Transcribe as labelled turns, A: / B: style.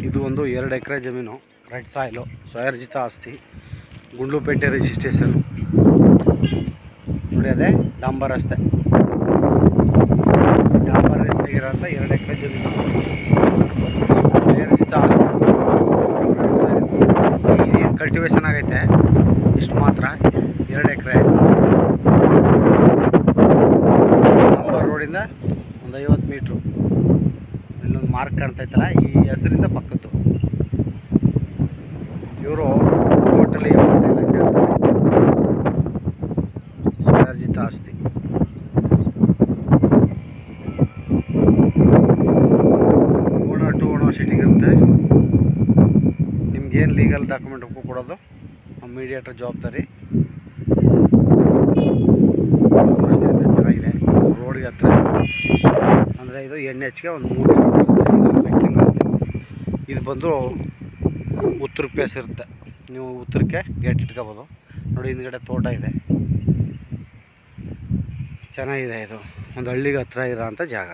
A: ಇದು ಒಂದು 2 ಎಕರೆ ಜಮೀನು, ರೆಡ್ ಸಾಯಿಲು, ಸ್ವಯರ್ಜಿತ ಆಸ್ತಿ, ಗುಂಡ್ಲುಪೇಟೆ ರಿಜಿಸ್ಟ್ರೇಷನ್. ನೋಡಿ ಅದೇ ಡಾಂಬರ್ ರಸ್ತೆ, ಡಾಂಬರ್ ರಸ್ತೆಗಿರೋಂಥ 2 ಎಕರೆ ಜಮೀನು, ಸ್ವಯರ್ಜಿತ ಆಸ್ತಿ. ಏನು ಕಲ್ಟಿವೇಶನ್ ಆಗೈತೆ ಇಷ್ಟು ಮಾತ್ರ, 2 ಎಕರೆ. ಡಾಂಬರ್ ರೋಡಿಂದ ಒಂದು 50 ಮೀಟ್ರು. ಇಲ್ಲೊಂದು ಮಾರ್ಕ್ ಕಾಣ್ತೈತಲ್ಲ, ಈ ಹೆಸರಿಂದ ಪಕ್ಕದ್ದು. ಇವರು ಟೋಟಲಿ 75 ಲಕ್ಷ ಹೇಳ್ತಾರೆ. ಸ್ವಯರ್ಜಿತ ಆಸ್ತಿ. ಓನರ್ ಟು ಓನರ್ ಸೀಟಿಂಗ್ ಇರುತ್ತೆ. ನಿಮ್ಗೇನು ಲೀಗಲ್ ಡಾಕ್ಯುಮೆಂಟ್ ಕೊಡೋದು ನಮ್ಮ ಮೀಡಿಯೇಟರ್ ಜವಾಬ್ದಾರಿ. ರಸ್ತೆ ಚೆನ್ನಾಗಿದೆ, ರೋಡ್ಗೆ ಹತ್ರ ಅಂದರೆ ಇದು NHಗೆ ಒಂದು 3 ಕಿಲೋಮೀಟರ್. ಇದೊಂದು ಮೆಟ್ಲಿಂಗ್ ರಸ್ತೆ. ಇದು ಬಂದು ಉತ್ತರಕ್ಕೆ ಫೇಸ್ ಇರುತ್ತೆ. ನೀವು ಉತ್ತರಕ್ಕೆ ಗೇಟ್ ಇಟ್ಕೋಬೋದು. ನೋಡಿ ಹಿಂದ್ಗಡೆ ತೋಟ ಇದೆ, ಚೆನ್ನಾಗಿದೆ. ಇದು ಒಂದು ಹಳ್ಳಿಗೆ ಹತ್ರ ಇರೋಂಥ ಜಾಗ.